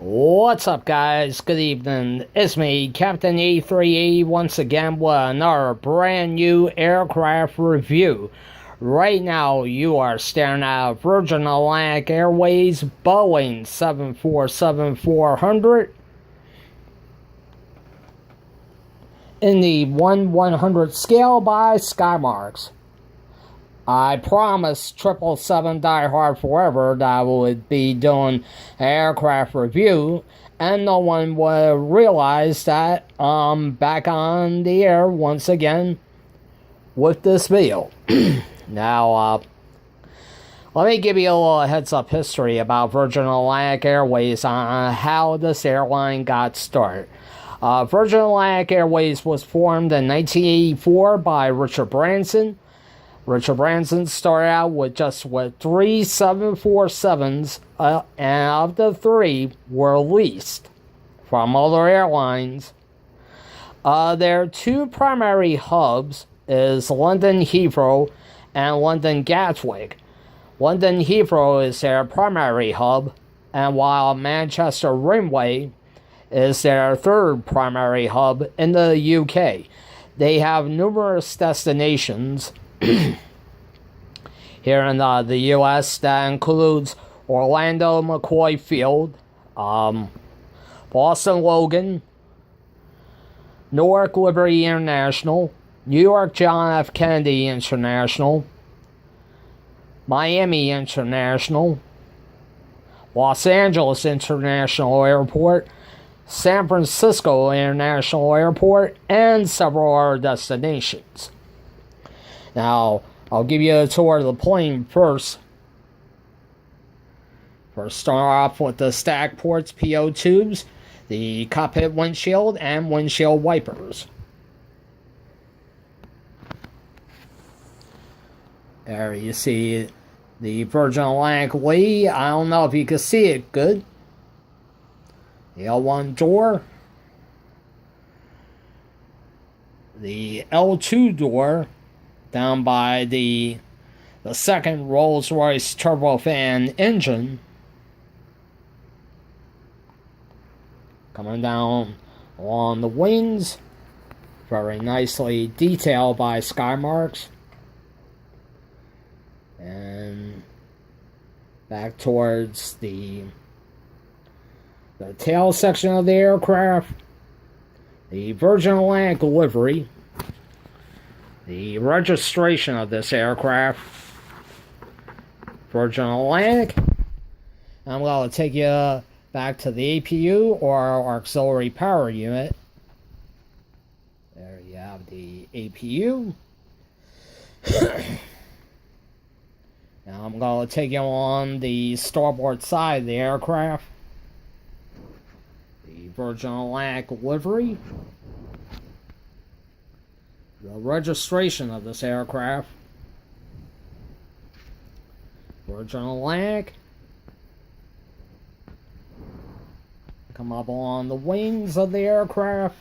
What's up, guys? Good evening. It's me, Captain A3E, once again with another brand new aircraft review. Right now, you are staring at Virgin Atlantic Airways Boeing 747-400 in the 1/100 scale by Skymarks. I promised 777 Die Hard Forever that I would be doing an aircraft review, and no one would realize that I'm back on the air once again with this video. Now, let me give you a little heads-up history about Virgin Atlantic Airways on how this airline got started. Virgin Atlantic Airways was formed in 1984 by Richard Branson. Richard Branson started out with three 747s, and of the three were leased from other airlines. Their two primary hubs is London Heathrow and London Gatwick. London Heathrow is their primary hub, and while Manchester Ringway is their third primary hub in the UK. They have numerous destinations here in the U.S. that includes Orlando McCoy Field, Boston Logan, Newark Liberty International, New York John F. Kennedy International, Miami International, Los Angeles International Airport, San Francisco International Airport, and several other destinations. Now, I'll give you a tour of the plane first. Start off with the stack ports, PO tubes, the cockpit windshield, and windshield wipers. There you see the Virgin Atlantic Lee. I don't know if you can see it good. The L1 door. The L2 door down by the second Rolls-Royce turbofan engine. Coming down along the wings. Very nicely detailed by Skymarks. And back towards the tail section of the aircraft. The Virgin Atlantic livery. The registration of this aircraft, Virgin Atlantic. I'm going to take you back to the APU, or auxiliary power unit. There you have the APU. Now I'm going to take you on the starboard side of the aircraft. The Virgin Atlantic livery. The registration of this aircraft, Virgin Atlantic. Come up along the wings of the aircraft,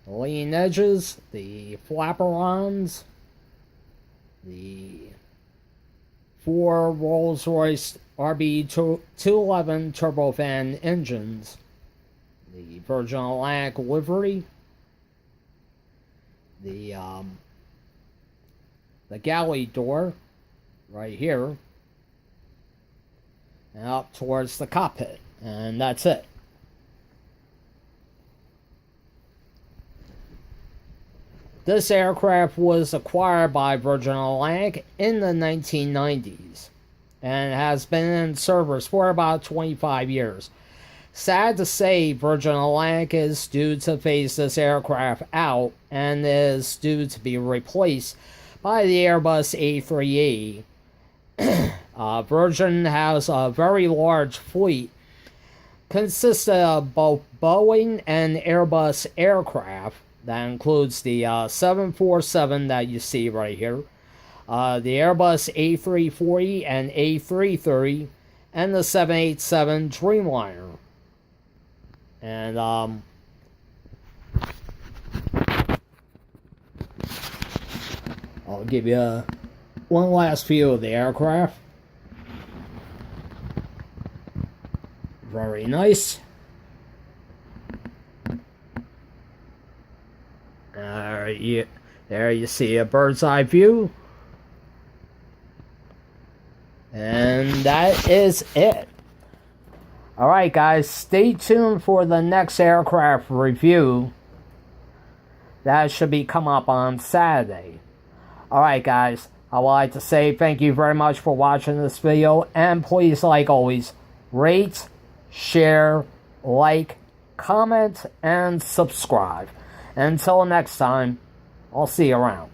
the lean edges, the flaperons, the four Rolls-Royce RB211 turbofan engines, the Virgin Atlantic livery. The galley door right here, and up towards the cockpit, and that's it. This aircraft was acquired by Virgin Atlantic in the 1990s and has been in service for about 25 years. Sad to say, Virgin Atlantic is due to phase this aircraft out and is due to be replaced by the Airbus A380. Virgin has a very large fleet consisting of both Boeing and Airbus aircraft. That includes the 747 that you see right here, the Airbus A340 and A330, and the 787 Dreamliner. And I'll give you one last view of the aircraft. Very nice. There you see a bird's eye view. And that is it. Alright guys, stay tuned for the next aircraft review. That should be come up on Saturday. Alright guys, I would like to say thank you very much for watching this video. And please, like always, rate, share, like, comment, and subscribe. Until next time, I'll see you around.